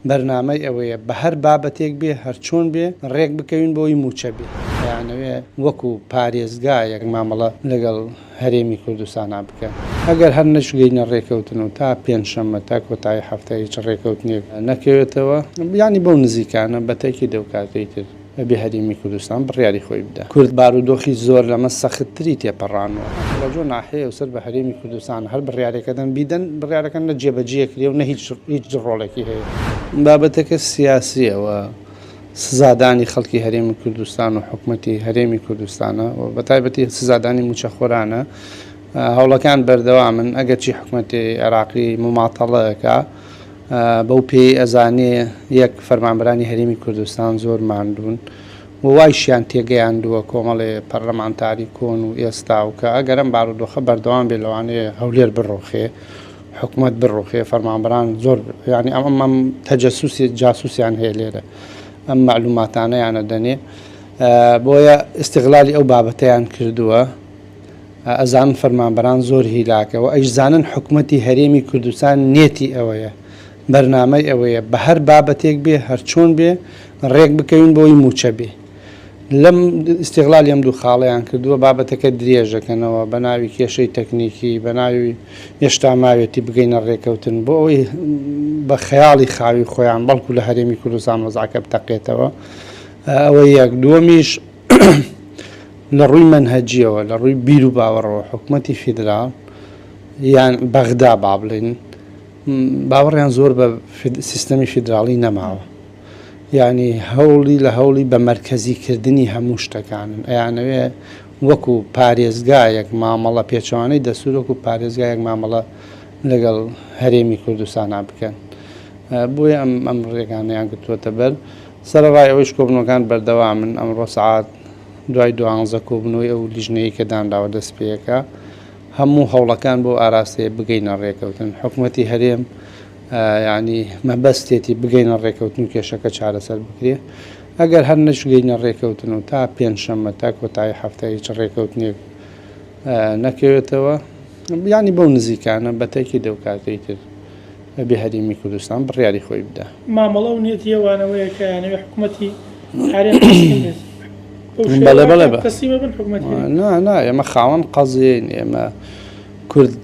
بەرنامەی ئەوەیە بە هەر بابەتێک بێ هەرچۆن بێ ڕێک بکەوین بۆی موچە بێ یانەوێ وەکو پارێزگایەک مامەڵە لەگەڵ هەرێمی کوردستانە بکەن ئەگەر هەر نەچگەینە ڕێکەوتن و تا پێنجشەممە تا کۆتایی هەفتەی هیچ ڕێکەوتنێک نەکەوێتەوە ینی بەو نزیکانە بەتەکی دەوکاتەی تر بە هەرێمی کوردستان بڕیاری خۆی بدە کورد بارودۆخی زۆر لەمە سەختتری تێپەڕانەوە لەجۆ ناحەیە و سەر بە هەرێمی کوردستان هەر بڕیارەکەدەن بیدەن بڕیارەکەن لە جێبەجێکرێ و نە هیچ ڕۆڵێکی هەیە بابەتەکە سیاسیەوە سزادانی خەڵکی هەرێمی کوردستان و حکوومەتی هەرێمی کوردستانە و بەتایبەتی سزادانی موچەخۆرانە هەوڵەکان بەردەوامن ئەگەر چی حکوومەتی عێراقی مماتەڵەکە بەو پێی ئەزانێ یەک فەرمانبەرانی هەرێمی کوردستان زۆر ماندوون و وایشیان تێگەیاندووە کۆمەڵێ پەرلەمانتاری کۆن و ئێستا و کە ئەگەرم بارودۆخە بەردەوام بێ لەوانەیە هەولێر بڕۆخێ حکوومەت بڕۆخێ فەرمانبەران زۆر ینی ئەمە تەجەسوسی جاسووسیان هەیە لێرە ئەم معلوماتانەیانە دەنێ بۆیە ئیستیغلالی ئەو بابەتەیان کردووە ئەزانن فەرمانبەران زۆر هیلاکەوە ئەیزانن حکوومەتی هەرێمی کوردستان نێتی ئەوەیە بەرنامەی ئەوەیە بە هەر بابەتێک بێ هەرچۆن بێ ڕێک بکەوین بۆی موچە بێ لەم ئیستیغلالی ئەم دوو خاڵەیان کردووە بابەتەکە درێژەکەنەوە بە ناوی کێشەی تەکنیکی بە ناوی هێشتا ماوێتی بگەینە ڕێکەوتن بۆ ئەوەی بە خەیاڵی خاوی خۆیان بەڵکو لە هەرێمی کوردستان وەزعەکە بتەقێتەوە ئەوە یەک دووەمیش لە ڕووی مەنهەجیەوە لە ڕووی بیر و باوەڕەوە حکوومەتی فیدرال یان بەغدا با بڵێن باوەڕیان زۆر بە سیستەمی فیدراڵی نەماوە ینی هەوڵی لە هەوڵی بە مەرکەزیکردنی هەموو شتەکانن ئەیانەوێ وەکو پارێزگایەک مامەڵە پێچوانەی دەسوور وەکو پارێزگایەک مامەڵە لەگەڵ هەرێمی کوردستانە بکەن بۆیە ئەم ڕێگانەیان گرتووەتە بەر سەرەڕای ئەوەیش کۆبنەوەکان بەردەوامن ئەمڕۆ سەعات دوای 12 کۆبنەوەی ئەو لیژنەیە کە دانراوە دەست پێیەکە هەموو هەوڵەکان بۆ ئاراستەیە بگەینە ڕێکەوتن حکوومەتی هەرێم ینی مەبەستێتی بگەینە ڕێکەوتن و کێشەکە چارەسەر بکرێ ئەگەر هەر نەچگەینە ڕێکەوتن و تا پێنجشەممە تا کۆتایی هەفتەی هیچ ڕێکەوتنێک نەکەوێتەوە ینی بەو نزیکانە بەتەکی دەوکاتەی تر بە هەرێمی کوردستان بڕیاری خۆی بدە مامەڵە و نێتیەوانەوەیە کە یانەوێ حکوومەتی هەرێم بەڵێ ئێمە خاوەن قەزین ئێمە کورد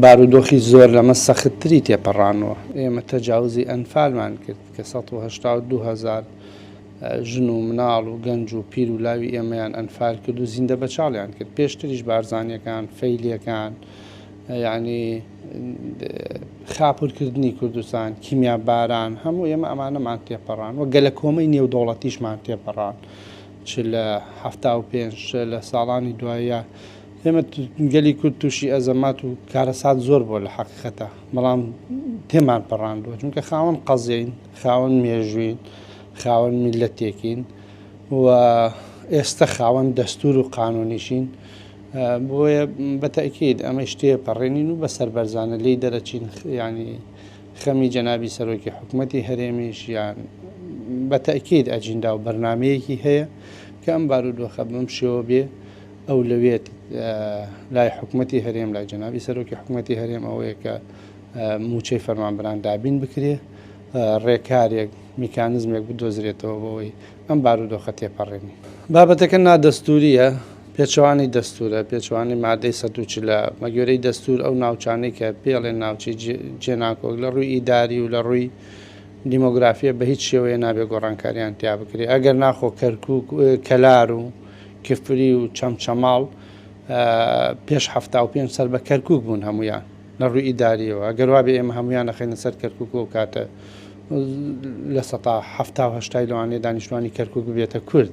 بارودۆخی زۆر لەمە سەختتری تێپەڕانەوە ئێمە تەجاوزی ئەنفالمان کرد کە 1970 ژن و مناڵ و گەنج و پیر و لاوی ئێمەیان ئەنفال کرد و زیندە بە چاڵیان کرد پێشتریش بارزانیەکان فەیلیەکان ینی خاپورکردنی کوردستان کیمیا باران هەموو ئێمە ئەمانەمان تێپەڕان وە گەلە کۆمەی نێودەوڵەتیشمان تێپەڕان چ لە 75 لە ساڵانی دوایە ئێمە گەلی کورد تووشی ئەزەمات و کارەسات زۆر بۆ لە حەقیقەتە بەڵام تێمان پەڕاندووە چونکە خاوەن قەزین خاوەن مێژوین خاوەن میلەتێکین و ئێستا خاوەن دەستور و قانونیشین بۆیە بەتەکید ئەمە شتێ پەڕێنین و بە سەربەرزانە لی دەرەچین ینی خەمی جەنابی سەرۆکی حکوومەتی هەرێمیش یان بەتەکید ئەجیندا و بەرنمەیەکی هەیە کە ئەم بارودۆخە بەم شێوە بێ ئەو لەوێت لای حکوومەتی هەرێم لای جەنابی سەرۆکی حکوومەتی هەرێم ئەوەیە کە موچەی فەرمانبەران دابین بکرێ ڕێکارێک میکانزمێک بدۆزرێتەوە بۆەوەی ئەم بارودۆخە تێپەڕێنی بابەتەکە نادەستوریە پێچوانی دەستورە پێچوانی مادەی 140 لە مەگوێرەی دەستور ئەو ناوچانەی کە پێڵێن ناوچی جێناکۆک لە ڕووی ئیداری و لە ڕووی دیمۆگرافیە بە هیچ شێوەیە نابێ گۆڕانکاریان تیا بکرێ ئەگەر ناخۆ کەرکووک کەلار و کفری و چەمچەماڵ پێش 75 سەر بە کەرکووک بوون هەمویان لە ڕووی ئیداریەوە ئەگەر وابێ ئێمە هەمویان نەخێنە سەر کەرکووک و کاتە لە 1970 لەوانەیە دانیشتوانی کەرکووک بێتە کورد